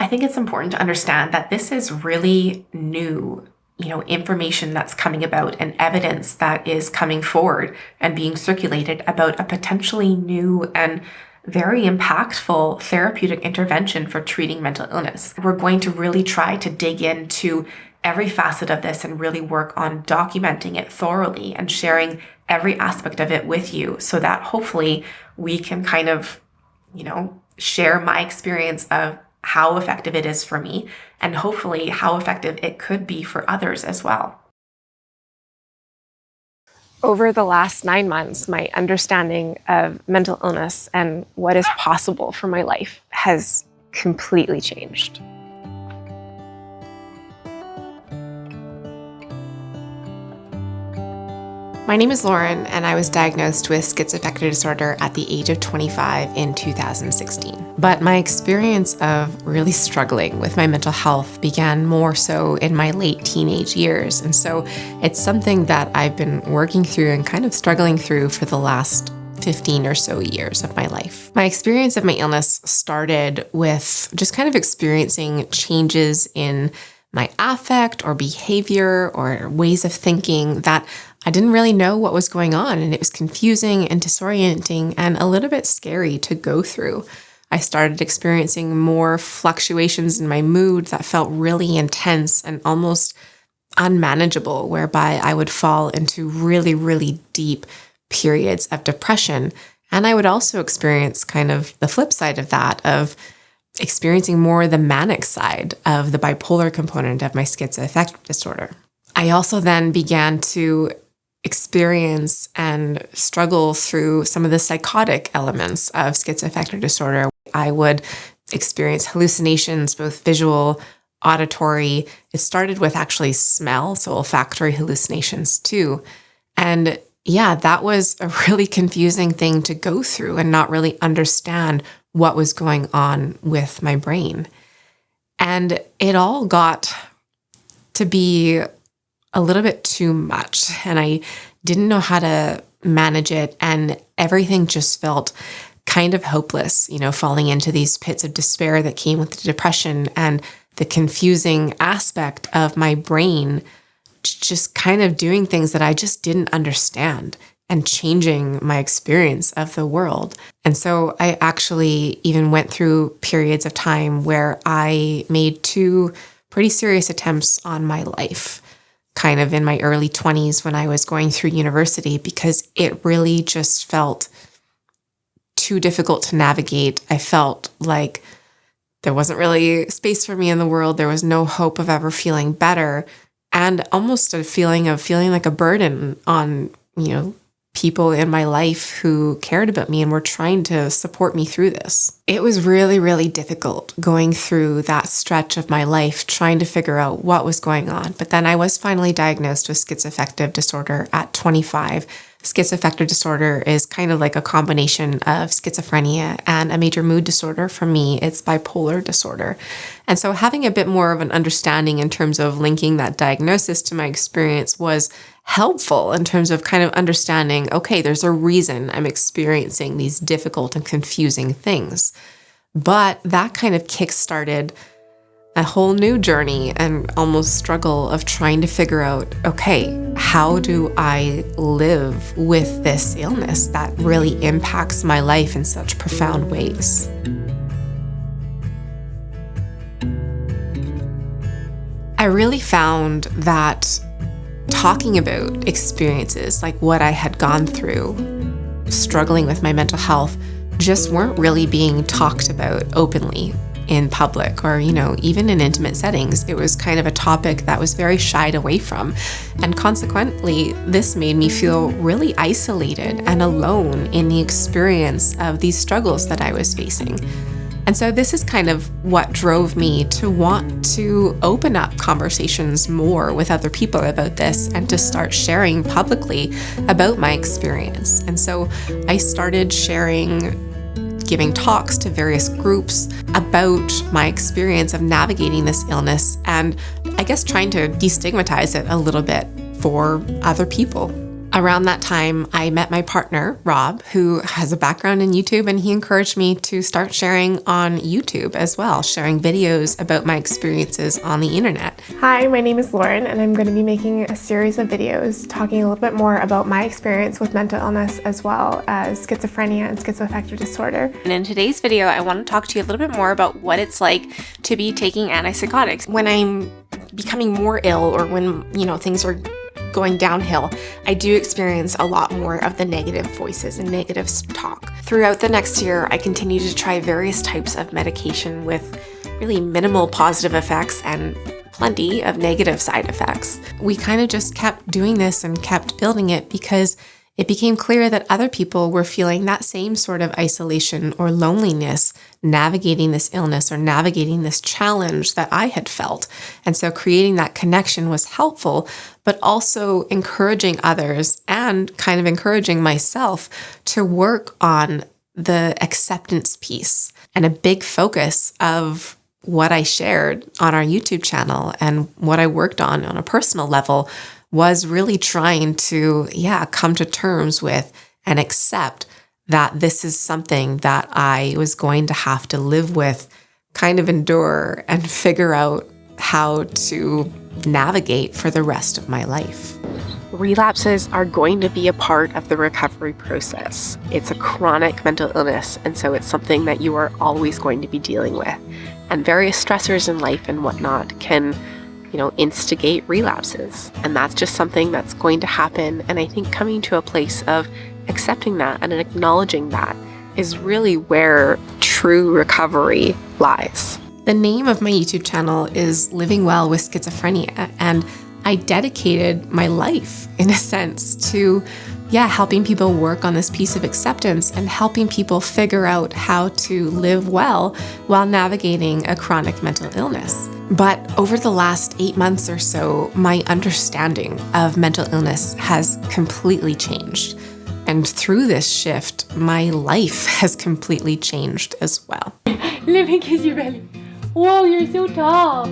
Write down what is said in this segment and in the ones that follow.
I think it's important to understand that this is really new, information that's coming about and evidence that is coming forward and being circulated about a potentially new and very impactful therapeutic intervention for treating mental illness. We're going to really try to dig into every facet of this and really work on documenting it thoroughly and sharing every aspect of it with you so that hopefully we can kind of, share my experience of how effective it is for me and hopefully how effective it could be for others as well. Over the last 9 months, my understanding of mental illness and what is possible for my life has completely changed. My name is Lauren, and I was diagnosed with schizoaffective disorder at the age of 25 in 2016. But my experience of really struggling with my mental health began more so in my late teenage years. And so it's something that I've been working through and kind of struggling through for the last 15 or so years of my life. My experience of my illness started with just kind of experiencing changes in my affect or behavior or ways of thinking that I didn't really know what was going on, and it was confusing and disorienting and a little bit scary to go through. I started experiencing more fluctuations in my mood that felt really intense and almost unmanageable, whereby I would fall into really, really deep periods of depression. And I would also experience kind of the flip side of that, of experiencing more the manic side of the bipolar component of my schizoaffective disorder. I also then began to experience and struggle through some of the psychotic elements of schizoaffective disorder. I would experience hallucinations, both visual, auditory. It started with actually smell, so olfactory hallucinations too. And yeah, that was a really confusing thing to go through and not really understand what was going on with my brain. And it all got to be a little bit too much, and I didn't know how to manage it, and everything just felt kind of hopeless, falling into these pits of despair that came with the depression and the confusing aspect of my brain just kind of doing things that I just didn't understand and changing my experience of the world. And so I actually even went through periods of time where I made 2 pretty serious attempts on my life, kind of in my early 20s when I was going through university, because it really just felt too difficult to navigate. I felt like there wasn't really space for me in the world. There was no hope of ever feeling better, and almost a feeling of feeling like a burden on, people in my life who cared about me and were trying to support me through this. It was really, really difficult going through that stretch of my life, trying to figure out what was going on. But then I was finally diagnosed with schizoaffective disorder at 25. Schizoaffective disorder is kind of like a combination of schizophrenia and a major mood disorder. For me, it's bipolar disorder. And so having a bit more of an understanding in terms of linking that diagnosis to my experience was helpful in terms of kind of understanding, okay, there's a reason I'm experiencing these difficult and confusing things. But that kind of kickstarted a whole new journey and almost struggle of trying to figure out, okay, how do I live with this illness that really impacts my life in such profound ways? I really found that talking about experiences like what I had gone through, struggling with my mental health, just weren't really being talked about openly in public or, even in intimate settings. It was kind of a topic that was very shied away from. And consequently, this made me feel really isolated and alone in the experience of these struggles that I was facing. And so this is kind of what drove me to want to open up conversations more with other people about this and to start sharing publicly about my experience. And so I started giving talks to various groups about my experience of navigating this illness and I guess trying to destigmatize it a little bit for other people. Around that time, I met my partner, Rob, who has a background in YouTube, and he encouraged me to start sharing on YouTube as well, sharing videos about my experiences on the internet. Hi, my name is Lauren, and I'm going to be making a series of videos talking a little bit more about my experience with mental illness as well as schizophrenia and schizoaffective disorder. And in today's video, I want to talk to you a little bit more about what it's like to be taking antipsychotics. When I'm becoming more ill or when, things are going downhill, I do experience a lot more of the negative voices and negative talk. Throughout the next year, I continue to try various types of medication with really minimal positive effects and plenty of negative side effects. We kind of just kept doing this and kept building it because it became clear that other people were feeling that same sort of isolation or loneliness, navigating this illness or navigating this challenge that I had felt. And so creating that connection was helpful, but also encouraging others and kind of encouraging myself to work on the acceptance piece. And a big focus of what I shared on our YouTube channel and what I worked on a personal level was really trying to, come to terms with and accept that this is something that I was going to have to live with, kind of endure, and figure out how to navigate for the rest of my life. Relapses are going to be a part of the recovery process. It's a chronic mental illness, and so it's something that you are always going to be dealing with. And various stressors in life and whatnot can instigate relapses. And that's just something that's going to happen. And I think coming to a place of accepting that and acknowledging that is really where true recovery lies. The name of my YouTube channel is Living Well with Schizophrenia, and I dedicated my life, in a sense, to helping people work on this piece of acceptance and helping people figure out how to live well while navigating a chronic mental illness. But over the last 8 months or so, my understanding of mental illness has completely changed. And through this shift, my life has completely changed as well. Let me kiss your belly. Whoa, you're so tall.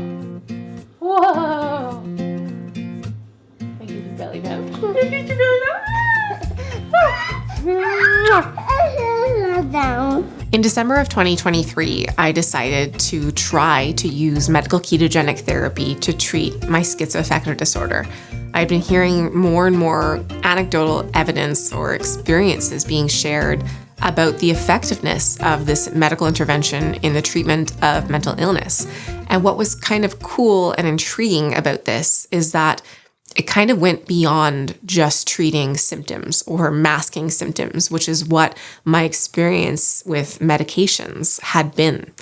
Whoa. I kiss your belly now. I kiss your belly now. In December of 2023, I decided to try to use medical ketogenic therapy to treat my schizoaffective disorder. I've been hearing more and more anecdotal evidence or experiences being shared about the effectiveness of this medical intervention in the treatment of mental illness. And what was kind of cool and intriguing about this is that it kind of went beyond just treating symptoms or masking symptoms, which is what my experience with medications had been,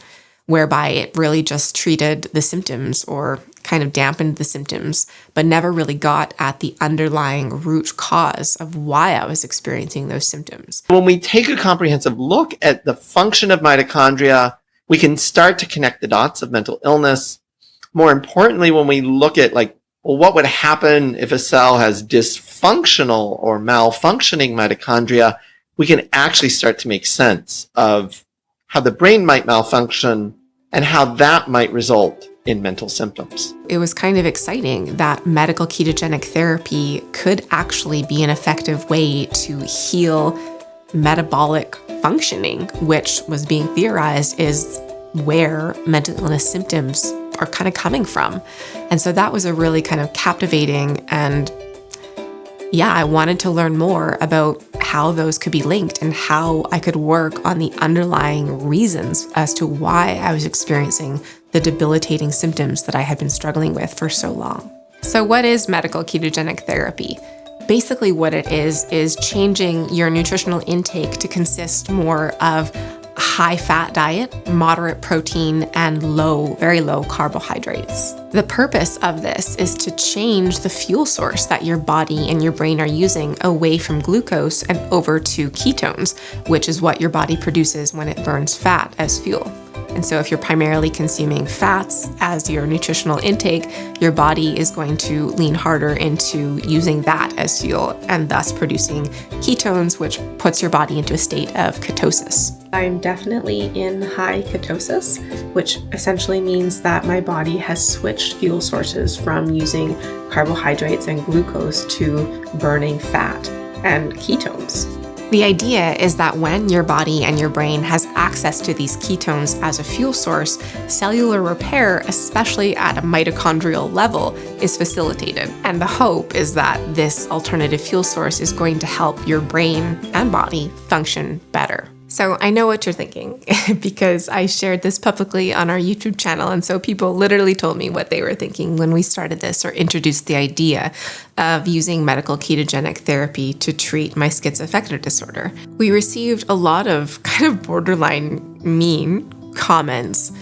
whereby it really just treated the symptoms or kind of dampened the symptoms, but never really got at the underlying root cause of why I was experiencing those symptoms. When we take a comprehensive look at the function of mitochondria, we can start to connect the dots of mental illness. More importantly, when we look at what would happen if a cell has dysfunctional or malfunctioning mitochondria, we can actually start to make sense of how the brain might malfunction and how that might result in mental symptoms. It was kind of exciting that medical ketogenic therapy could actually be an effective way to heal metabolic functioning, which was being theorized is where mental illness symptoms are kind of coming from. And so that was a really kind of captivating and I wanted to learn more about how those could be linked and how I could work on the underlying reasons as to why I was experiencing the debilitating symptoms that I had been struggling with for so long. So what is medical ketogenic therapy? Basically what it is changing your nutritional intake to consist more of a high-fat diet, moderate protein, and very low carbohydrates. The purpose of this is to change the fuel source that your body and your brain are using away from glucose and over to ketones, which is what your body produces when it burns fat as fuel. And so if you're primarily consuming fats as your nutritional intake, your body is going to lean harder into using that as fuel and thus producing ketones, which puts your body into a state of ketosis. I'm definitely in high ketosis, which essentially means that my body has switched fuel sources from using carbohydrates and glucose to burning fat and ketones. The idea is that when your body and your brain has access to these ketones as a fuel source, cellular repair, especially at a mitochondrial level, is facilitated. And the hope is that this alternative fuel source is going to help your brain and body function better. So I know what you're thinking because I shared this publicly on our YouTube channel. And so people literally told me what they were thinking when we started this or introduced the idea of using medical ketogenic therapy to treat my schizoaffective disorder. We received a lot of kind of borderline mean comments,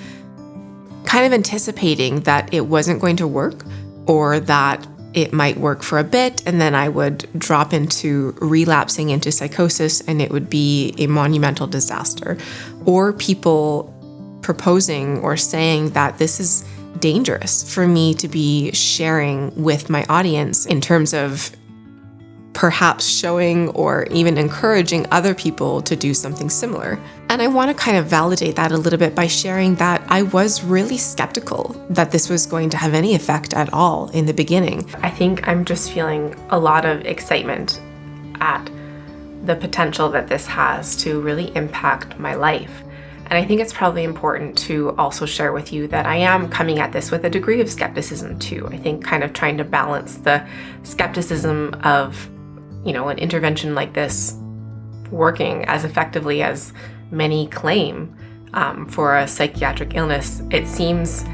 kind of anticipating that it wasn't going to work or that it might work for a bit, and then I would drop into relapsing into psychosis and it would be a monumental disaster. Or people proposing or saying that this is dangerous for me to be sharing with my audience in terms of perhaps showing or even encouraging other people to do something similar. And I want to kind of validate that a little bit by sharing that I was really skeptical that this was going to have any effect at all in the beginning. I think I'm just feeling a lot of excitement at the potential that this has to really impact my life. And I think it's probably important to also share with you that I am coming at this with a degree of skepticism too. I think kind of trying to balance the skepticism of, an intervention like this working as effectively as many claim for a psychiatric illness. It seems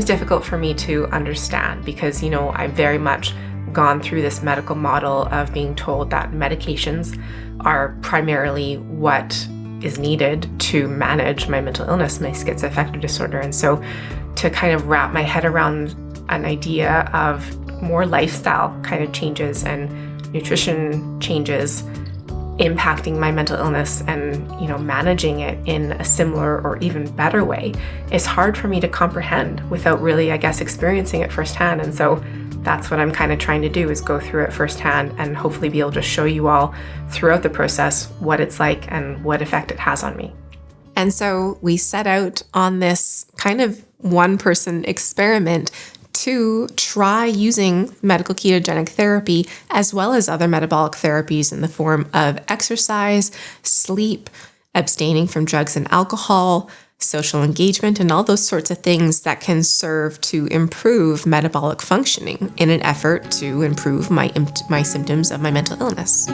difficult for me to understand because, I've very much gone through this medical model of being told that medications are primarily what is needed to manage my mental illness, my schizoaffective disorder. And so to kind of wrap my head around an idea of more lifestyle kind of changes and nutrition changes impacting my mental illness and, managing it in a similar or even better way is hard for me to comprehend without really, experiencing it firsthand. And so that's what I'm kind of trying to do is go through it firsthand and hopefully be able to show you all throughout the process what it's like and what effect it has on me. And so we set out on this kind of one-person experiment to try using medical ketogenic therapy as well as other metabolic therapies in the form of exercise, sleep, abstaining from drugs and alcohol, social engagement, and all those sorts of things that can serve to improve metabolic functioning in an effort to improve my symptoms of my mental illness.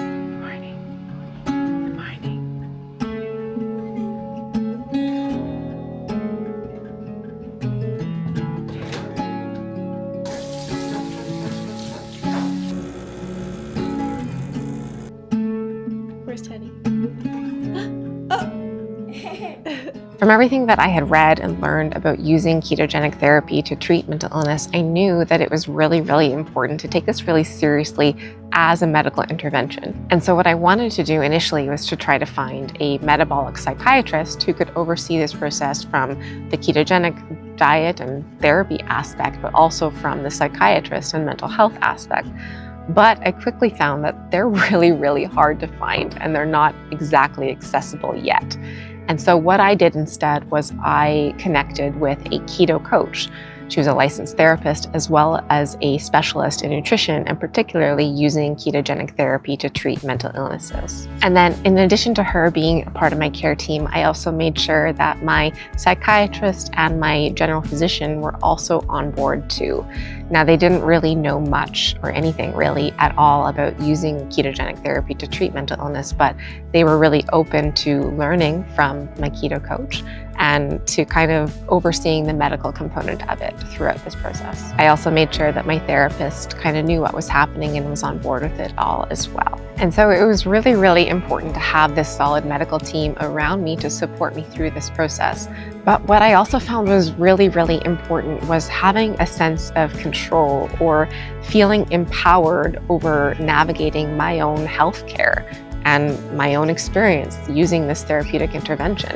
From everything that I had read and learned about using ketogenic therapy to treat mental illness, I knew that it was really, really important to take this really seriously as a medical intervention. And so what I wanted to do initially was to try to find a metabolic psychiatrist who could oversee this process from the ketogenic diet and therapy aspect, but also from the psychiatrist and mental health aspect. But I quickly found that they're really, really hard to find and they're not exactly accessible yet. And so what I did instead was I connected with a keto coach. She was a licensed therapist as well as a specialist in nutrition and particularly using ketogenic therapy to treat mental illnesses. And then in addition to her being a part of my care team, I also made sure that my psychiatrist and my general physician were also on board too. Now, they didn't really know much or anything really at all about using ketogenic therapy to treat mental illness, but they were really open to learning from my keto coach and to kind of overseeing the medical component of it throughout this process. I also made sure that my therapist kind of knew what was happening and was on board with it all as well. And so it was really, really important to have this solid medical team around me to support me through this process. But what I also found was really, really important was having a sense of control or feeling empowered over navigating my own healthcare and my own experience using this therapeutic intervention.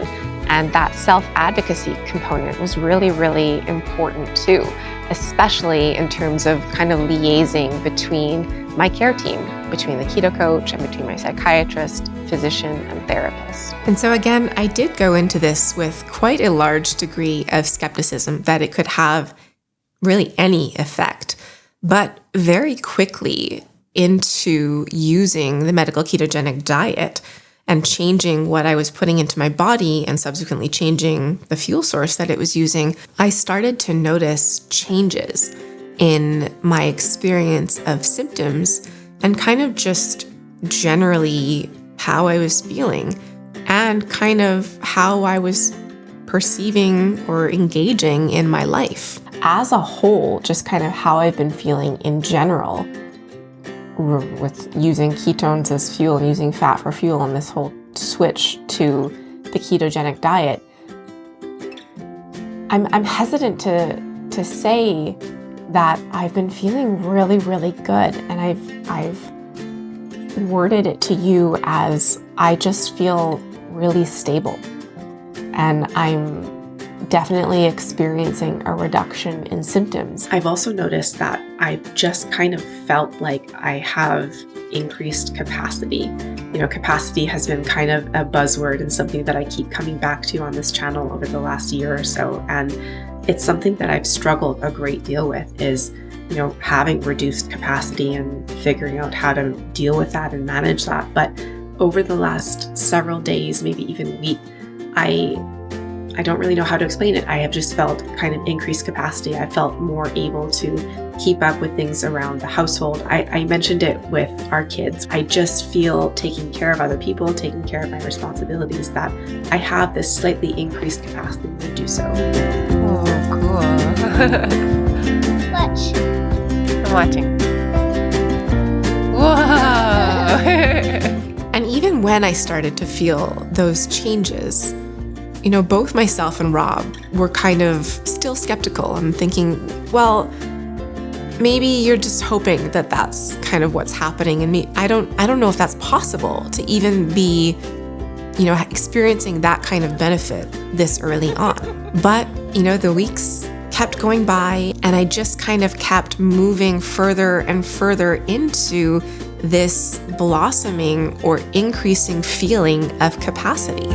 And that self-advocacy component was really, really important too, especially in terms of kind of liaising between my care team, between the keto coach and between my psychiatrist, physician, and therapist. And so again, I did go into this with quite a large degree of skepticism that it could have really any effect. But very quickly into using the medical ketogenic diet and changing what I was putting into my body and subsequently changing the fuel source that it was using, I started to notice changes in my experience of symptoms and kind of just generally how I was feeling and kind of how I was perceiving or engaging in my life. As a whole, just kind of how I've been feeling in general with using ketones as fuel and using fat for fuel and this whole switch to the ketogenic diet. I'm hesitant to say that I've been feeling really, really good, and I've worded it to you as I just feel really stable, and I'm definitely experiencing a reduction in symptoms. I've also noticed that I've just kind of felt like I have increased capacity. Capacity has been kind of a buzzword and something that I keep coming back to on this channel over the last year or so. And it's something that I've struggled a great deal with is, having reduced capacity and figuring out how to deal with that and manage that. But over the last several days, maybe even week, I don't really know how to explain it. I have just felt kind of increased capacity. I felt more able to keep up with things around the household. I mentioned it with our kids. I just feel taking care of other people, taking care of my responsibilities, that I have this slightly increased capacity to do so. Oh, cool. Watch. I'm watching. Whoa! And even when I started to feel those changes, both myself and Rob were kind of still skeptical and thinking, well, maybe you're just hoping that that's kind of what's happening. And I don't know if that's possible to even be, experiencing that kind of benefit this early on. But, the weeks kept going by and I just kind of kept moving further and further into this blossoming or increasing feeling of capacity.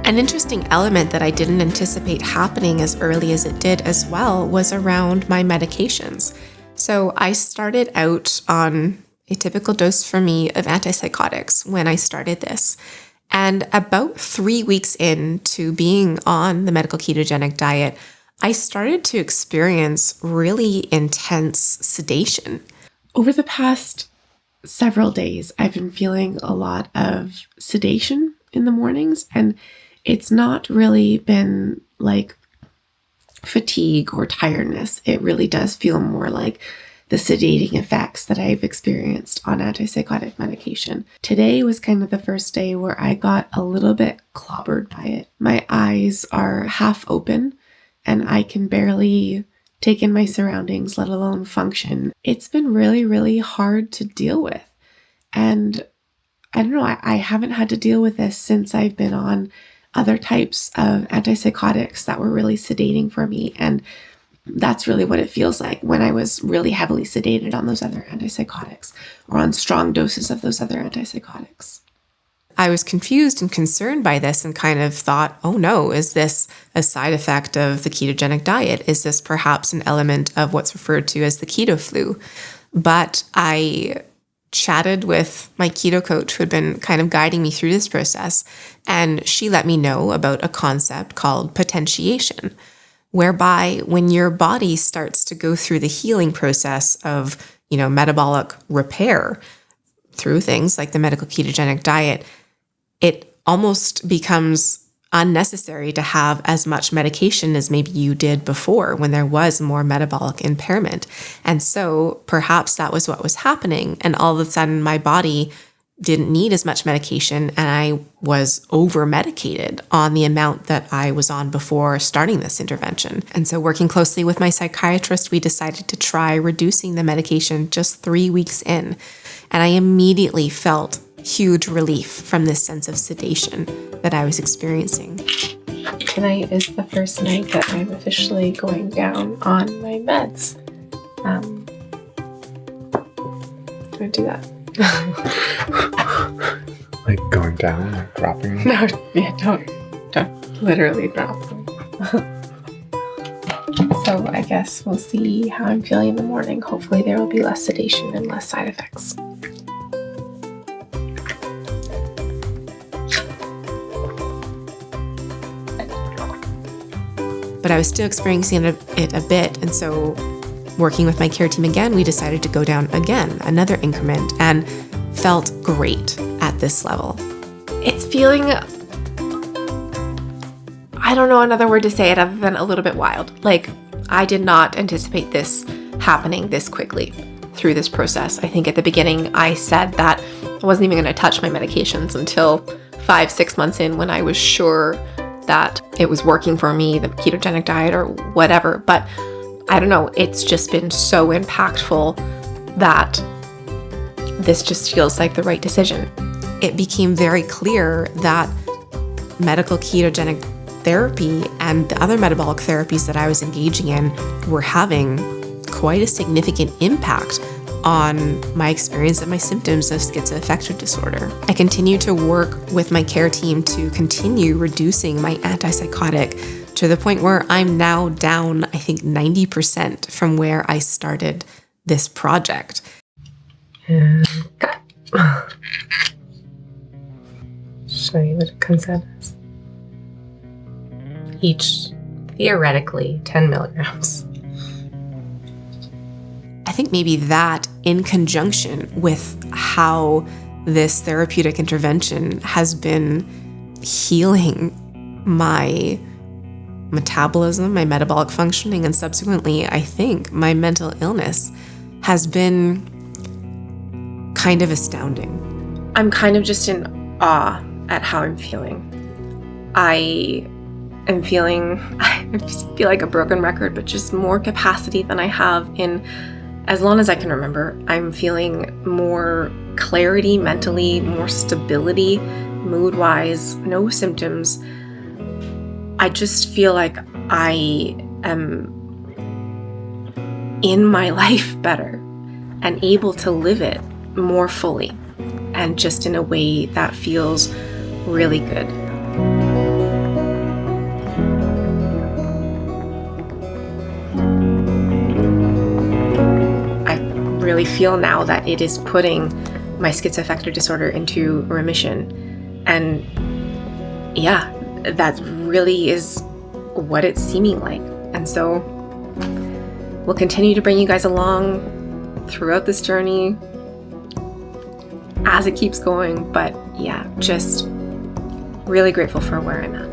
An interesting element that I didn't anticipate happening as early as it did as well was around my medications. So I started out on a typical dose for me of antipsychotics when I started this. And about 3 weeks into being on the medical ketogenic diet, I started to experience really intense sedation. Over the past several days, I've been feeling a lot of sedation in the mornings, and it's not really been like fatigue or tiredness. It really does feel more like the sedating effects that I've experienced on antipsychotic medication. Today was kind of the first day where I got a little bit clobbered by it. My eyes are half open and I can barely take in my surroundings, let alone function. It's been really, really hard to deal with. And I don't know, I haven't had to deal with this since I've been on other types of antipsychotics that were really sedating for me. And that's really what it feels like when I was really heavily sedated on those other antipsychotics or on strong doses of those other antipsychotics. I was confused and concerned by this and kind of thought, oh no, is this a side effect of the ketogenic diet? Is this perhaps an element of what's referred to as the keto flu? But I chatted with my keto coach who had been kind of guiding me through this process, and she let me know about a concept called potentiation, whereby when your body starts to go through the healing process of, metabolic repair through things like the medical ketogenic diet, it almost becomes unnecessary to have as much medication as maybe you did before when there was more metabolic impairment. And so perhaps that was what was happening. And all of a sudden my body didn't need as much medication and I was over medicated on the amount that I was on before starting this intervention. And so working closely with my psychiatrist, we decided to try reducing the medication just 3 weeks in. And I immediately felt huge relief from this sense of sedation that I was experiencing. Tonight is the first night that I'm officially going down on my meds. I'm going to do that Like going down, like dropping? No, yeah, don't literally drop. So I guess we'll see how I'm feeling in the morning. Hopefully there will be less sedation and less side effects. But I was still experiencing it a bit, and so working with my care team again, we decided to go down again, another increment, and felt great at this level. It's feeling, I don't know another word to say it other than a little bit wild. Like, I did not anticipate this happening this quickly through this process. I think at the beginning I said that I wasn't even going to touch my medications until 5-6 months in, when I was sure that it was working for me, the ketogenic diet or whatever. But I don't know, it's just been so impactful that this just feels like the right decision. It became very clear that medical ketogenic therapy and the other metabolic therapies that I was engaging in were having quite a significant impact on my experience and my symptoms of schizoaffective disorder. I continue to work with my care team to continue reducing my antipsychotic to the point where I'm now down, I think, 90% from where I started this project. And cut. Show you what it comes out as. Each, theoretically, 10 milligrams. I think maybe that, in conjunction with how this therapeutic intervention has been healing my metabolism, my metabolic functioning, and subsequently, I think, my mental illness, has been kind of astounding. I'm kind of just in awe at how I'm feeling. I just feel like a broken record, but just more capacity than I have in as long as I can remember. I'm feeling more clarity mentally, more stability, mood-wise, no symptoms. I just feel like I am in my life better and able to live it more fully, and just in a way that feels really good. Really feel now that it is putting my schizoaffective disorder into remission, and yeah, that really is what it's seeming like. And so we'll continue to bring you guys along throughout this journey as it keeps going, but yeah, just really grateful for where I'm at.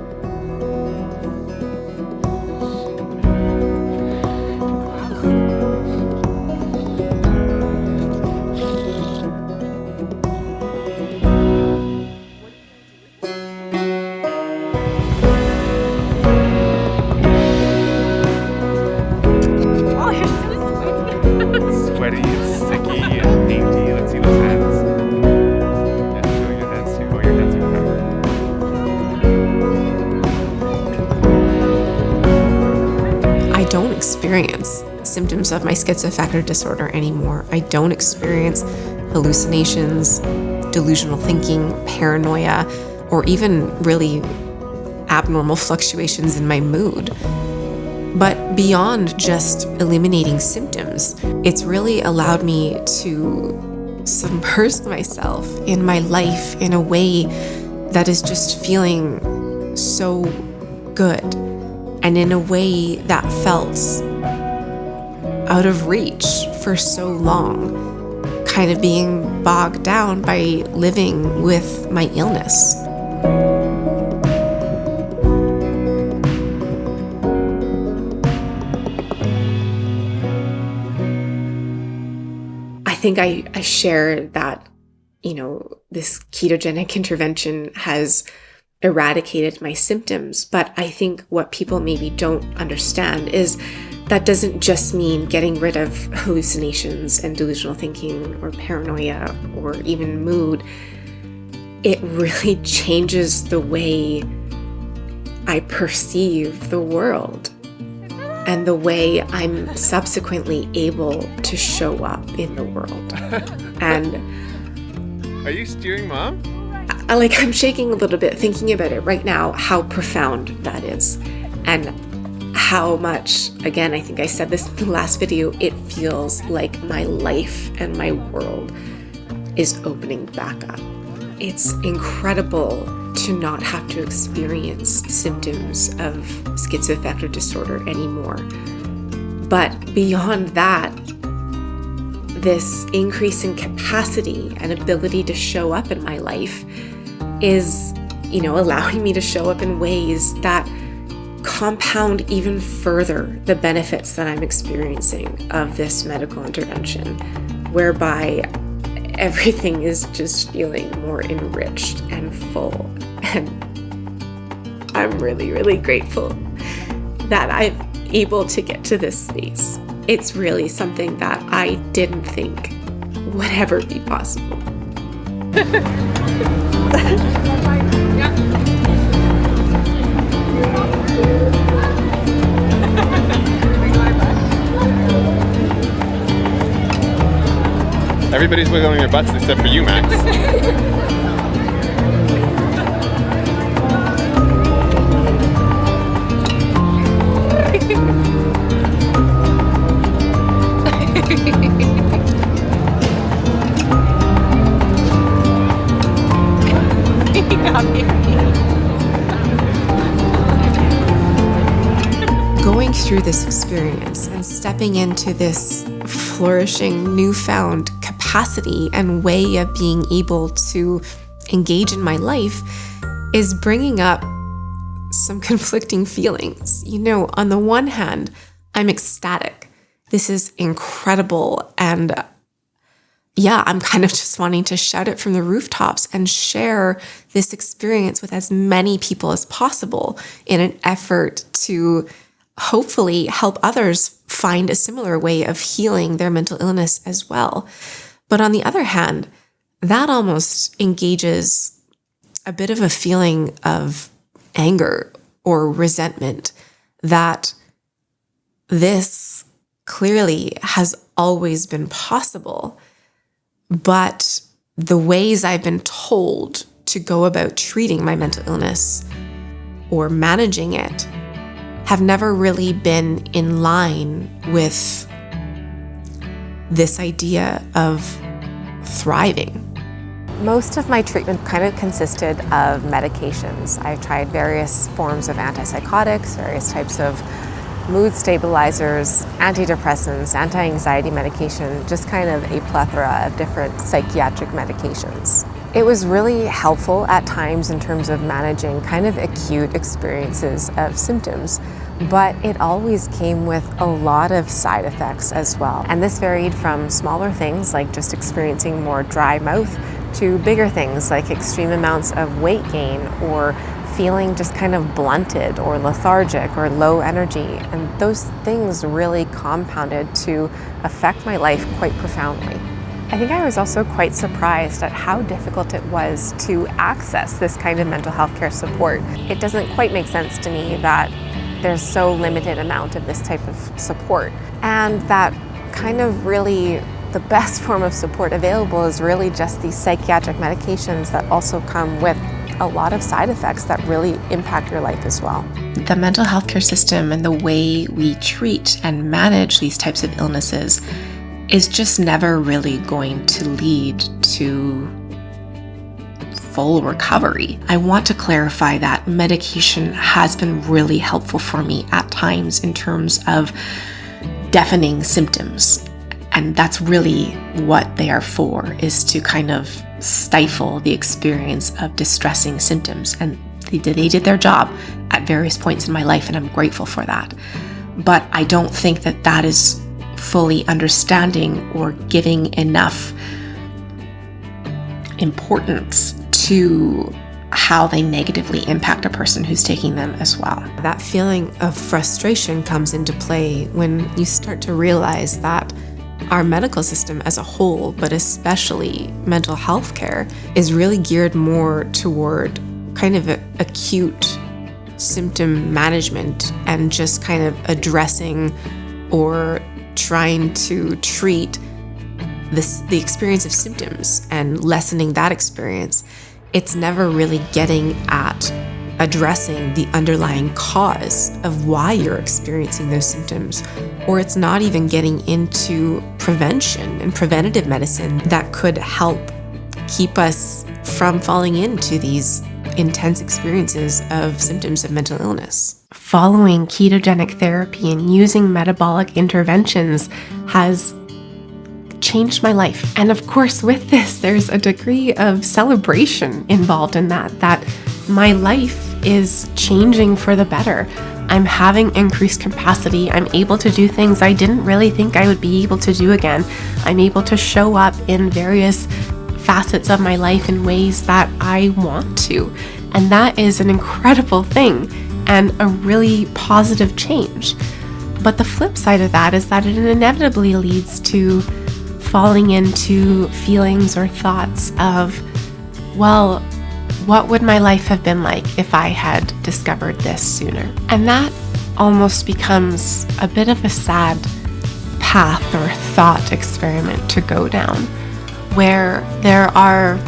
Sweaty and sticky and painty. Let's see those hands. Yeah, show your hands too. Oh, your hands are I don't experience symptoms of my schizoaffective disorder anymore. I don't experience hallucinations, delusional thinking, paranoia, or even really abnormal fluctuations in my mood. But beyond just eliminating symptoms, it's really allowed me to submerge myself in my life in a way that is just feeling so good, and in a way that felt out of reach for so long, kind of being bogged down by living with my illness. I think I share that, this ketogenic intervention has eradicated my symptoms, but I think what people maybe don't understand is that doesn't just mean getting rid of hallucinations and delusional thinking or paranoia or even mood. It really changes the way I perceive the world and the way I'm subsequently able to show up in the world. And Are you steering, Mom? I'm shaking a little bit thinking about it right now, how profound that is. And how much, again, I think I said this in the last video, it feels like my life and my world is opening back up. It's incredible to not have to experience symptoms of schizoaffective disorder anymore. But beyond that, this increase in capacity and ability to show up in my life is, allowing me to show up in ways that compound even further the benefits that I'm experiencing of this medical intervention, whereby everything is just feeling more enriched and full. And I'm really, really grateful that I'm able to get to this space. It's really something that I didn't think would ever be possible. Everybody's wiggling their butts except for you, Max. Going through this experience and stepping into this flourishing, newfound capacity and way of being able to engage in my life is bringing up some conflicting feelings. On the one hand, I'm ecstatic. This is incredible. And I'm kind of just wanting to shout it from the rooftops and share this experience with as many people as possible in an effort to hopefully help others find a similar way of healing their mental illness as well. But on the other hand, that almost engages a bit of a feeling of anger or resentment that this clearly has always been possible, but the ways I've been told to go about treating my mental illness or managing it have never really been in line with this idea of thriving. Most of my treatment kind of consisted of medications. I tried various forms of antipsychotics, various types of mood stabilizers, antidepressants, anti-anxiety medication, just kind of a plethora of different psychiatric medications. It was really helpful at times in terms of managing kind of acute experiences of symptoms, but it always came with a lot of side effects as well. And this varied from smaller things like just experiencing more dry mouth to bigger things like extreme amounts of weight gain or feeling just kind of blunted or lethargic or low energy. And those things really compounded to affect my life quite profoundly. I think I was also quite surprised at how difficult it was to access this kind of mental health care support. It doesn't quite make sense to me that there's so limited amount of this type of support, and that kind of really the best form of support available is really just these psychiatric medications that also come with a lot of side effects that really impact your life as well. The mental health care system and the way we treat and manage these types of illnesses is just never really going to lead to full recovery. I want to clarify that medication has been really helpful for me at times in terms of deafening symptoms. And that's really what they are for, is to kind of stifle the experience of distressing symptoms. And they did their job at various points in my life, and I'm grateful for that. But I don't think that that is fully understanding or giving enough importance to how they negatively impact a person who's taking them as well. That feeling of frustration comes into play when you start to realize that our medical system as a whole, but especially mental health care, is really geared more toward kind of acute symptom management and just kind of addressing or trying to treat the experience of symptoms and lessening that experience, it's never really getting at addressing the underlying cause of why you're experiencing those symptoms, or it's not even getting into prevention and preventative medicine that could help keep us from falling into these intense experiences of symptoms of mental illness. Following ketogenic therapy and using metabolic interventions has changed my life. And of course, with this, there's a degree of celebration involved in that my life is changing for the better. I'm having increased capacity. I'm able to do things I didn't really think I would be able to do again. I'm able to show up in various facets of my life in ways that I want to. And that is an incredible thing and a really positive change. But the flip side of that is that it inevitably leads to falling into feelings or thoughts of, well, what would my life have been like if I had discovered this sooner? And that almost becomes a bit of a sad path or thought experiment to go down, where there are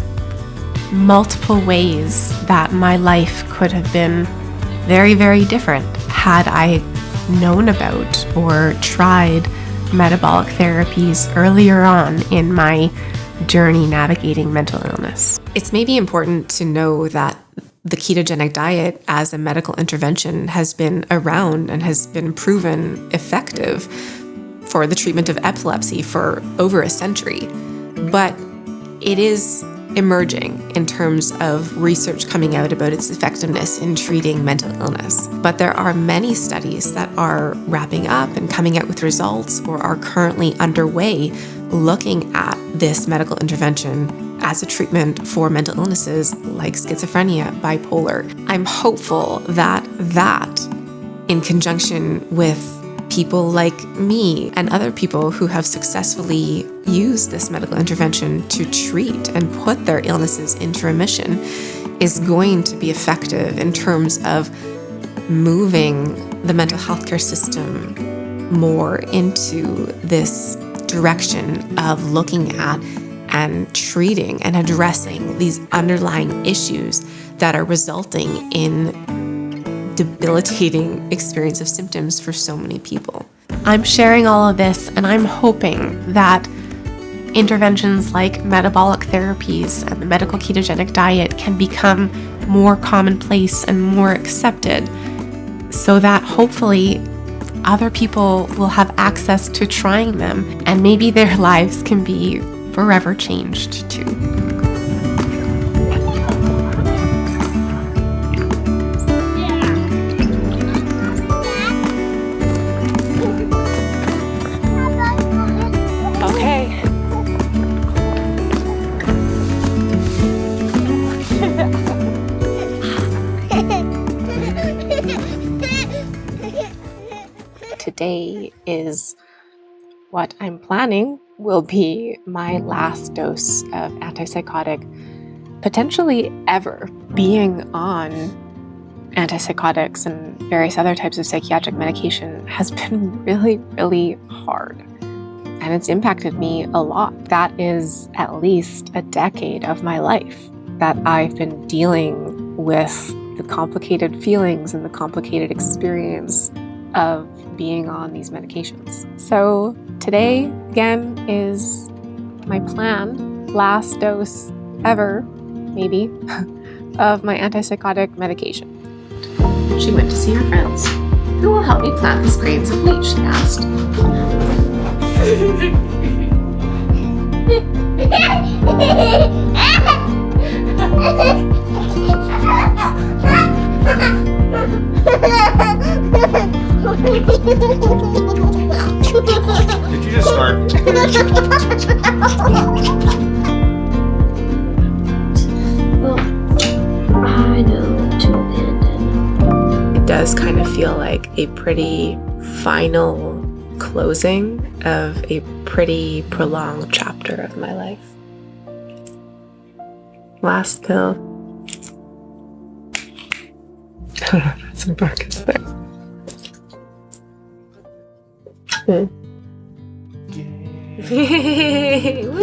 multiple ways that my life could have been very, very different had I known about or tried metabolic therapies earlier on in my journey navigating mental illness. It's maybe important to know that the ketogenic diet as a medical intervention has been around and has been proven effective for the treatment of epilepsy for over a century. But it is emerging in terms of research coming out about its effectiveness in treating mental illness. But there are many studies that are wrapping up and coming out with results or are currently underway looking at this medical intervention as a treatment for mental illnesses like schizophrenia, bipolar. I'm hopeful that in conjunction with people like me and other people who have successfully used this medical intervention to treat and put their illnesses into remission, is going to be effective in terms of moving the mental health care system more into this direction of looking at and treating and addressing these underlying issues that are resulting in debilitating experience of symptoms for so many people. I'm sharing all of this, and I'm hoping that interventions like metabolic therapies and the medical ketogenic diet can become more commonplace and more accepted, so that hopefully other people will have access to trying them, and maybe their lives can be forever changed too. Today is what I'm planning will be my last dose of antipsychotic, potentially ever. Being on antipsychotics and various other types of psychiatric medication has been really, really hard. And it's impacted me a lot. That is at least a decade of my life that I've been dealing with the complicated feelings and the complicated experience of being on these medications. So today, again, is my plan, last dose ever, maybe, of my antipsychotic medication. She went to see her friends. Who will help me plant these grains of wheat, she asked. Did you just fart? Well, I know to abandon. It does kind of feel like a pretty final closing of a pretty prolonged chapter of my life. Last pill. Some buckets there. Woo!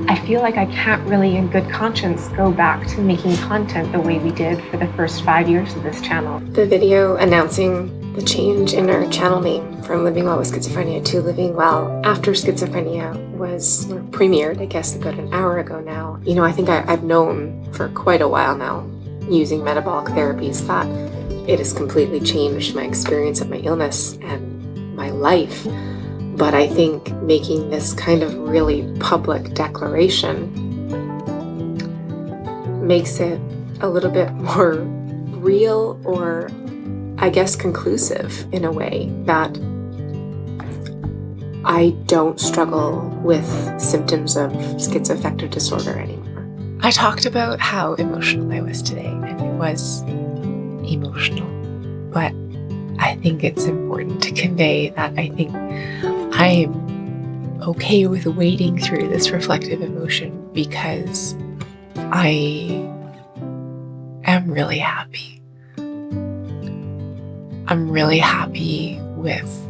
I feel like I can't really in good conscience go back to making content the way we did for the first 5 years of this channel. The video announcing the change in our channel name from Living Well with Schizophrenia to Living Well After Schizophrenia was premiered, I guess, about an hour ago now. You know, I think I've known for quite a while now, using metabolic therapies, that it has completely changed my experience of my illness and my life. But I think making this kind of really public declaration makes it a little bit more real, or I guess conclusive in a way, that I don't struggle with symptoms of schizoaffective disorder anymore. I talked about how emotional I was today, and it was emotional. But I think it's important to convey that I think I am okay with wading through this reflective emotion because I am really happy. I'm really happy with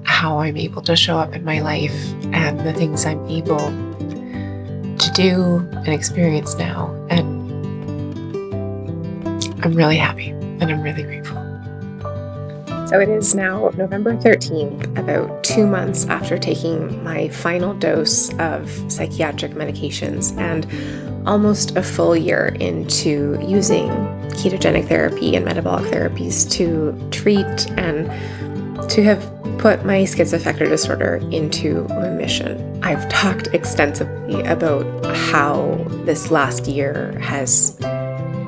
how I'm able to show up in my life and the things I'm able to do and experience now. And I'm really happy and I'm really grateful. So it is now November 13th, about 2 months after taking my final dose of psychiatric medications, and almost a full year into using ketogenic therapy and metabolic therapies to treat and to have put my schizoaffective disorder into remission. I've talked extensively about how this last year has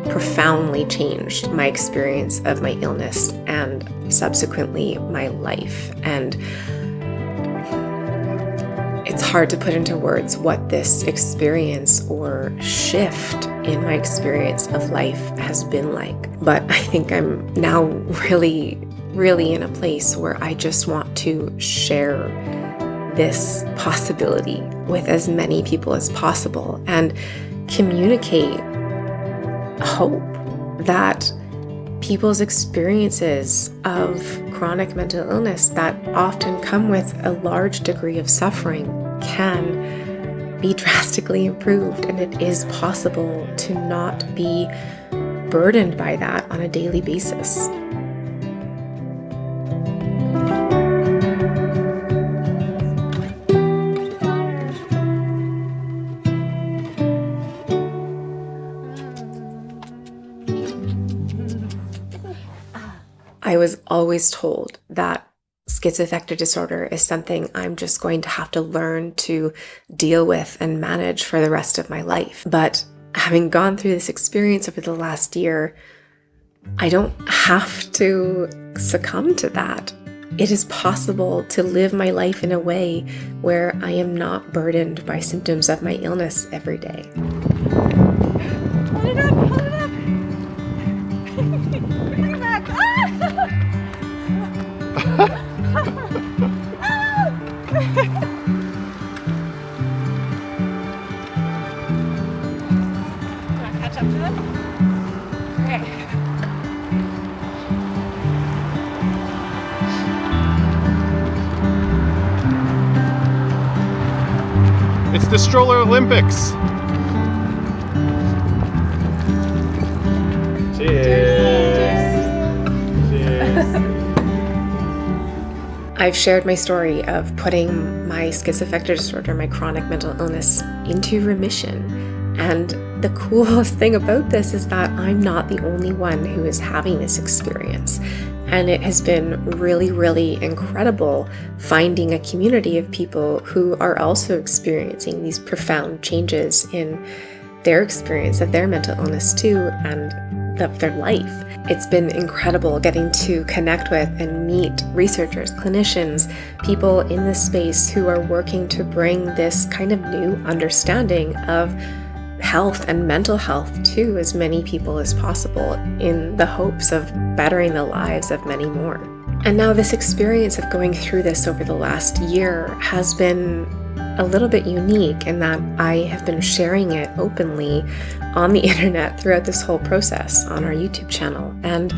profoundly changed my experience of my illness and subsequently my life. And it's hard to put into words what this experience or shift in my experience of life has been like. But I think I'm now really in a place where I just want to share this possibility with as many people as possible and communicate hope that people's experiences of chronic mental illness that often come with a large degree of suffering can be drastically improved, and it is possible to not be burdened by that on a daily basis. I was always told that schizoaffective disorder is something I'm just going to have to learn to deal with and manage for the rest of my life. But having gone through this experience over the last year, I don't have to succumb to that. It is possible to live my life in a way where I am not burdened by symptoms of my illness every day. Hold it up, hold it up. Bring it back. Catch up to them? Okay. It's the Stroller Olympics. Cheers. Cheers. I've shared my story of putting my schizoaffective disorder, my chronic mental illness, into remission. And the coolest thing about this is that I'm not the only one who is having this experience. And it has been really incredible finding a community of people who are also experiencing these profound changes in their experience of their mental illness too, and of their life. It's been incredible getting to connect with and meet researchers, clinicians, people in this space who are working to bring this kind of new understanding of health and mental health to as many people as possible, in the hopes of bettering the lives of many more. And now this experience of going through this over the last year has been a little bit unique in that I have been sharing it openly on the internet throughout this whole process on our YouTube channel. And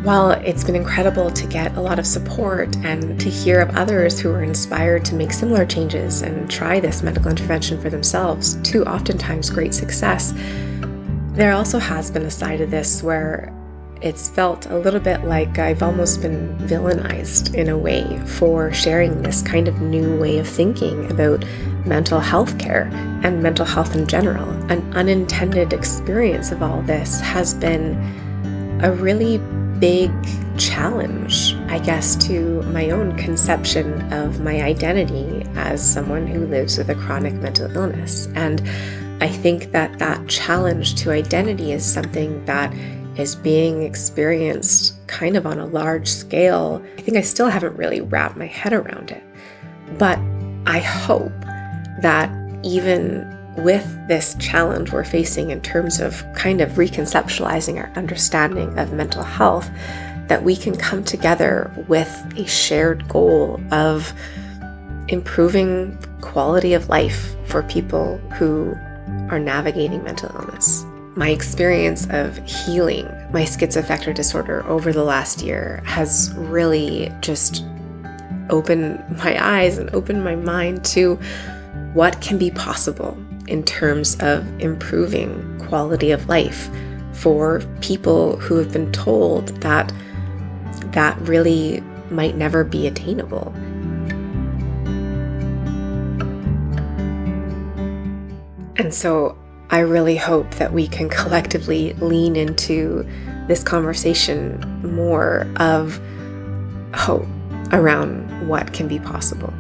While it's been incredible to get a lot of support and to hear of others who are inspired to make similar changes and try this medical intervention for themselves to oftentimes great success, there also has been a side of this where it's felt a little bit like I've almost been villainized in a way for sharing this kind of new way of thinking about mental health care and mental health in general. An unintended experience of all this has been a really big challenge, I guess, to my own conception of my identity as someone who lives with a chronic mental illness. And I think that that challenge to identity is something that is being experienced kind of on a large scale. I think I still haven't really wrapped my head around it. But I hope that even with this challenge we're facing in terms of kind of reconceptualizing our understanding of mental health, that we can come together with a shared goal of improving quality of life for people who are navigating mental illness. My experience of healing my schizoaffective disorder over the last year has really just opened my eyes and opened my mind to what can be possible in terms of improving quality of life for people who have been told that that really might never be attainable. And so I really hope that we can collectively lean into this conversation more of hope around what can be possible.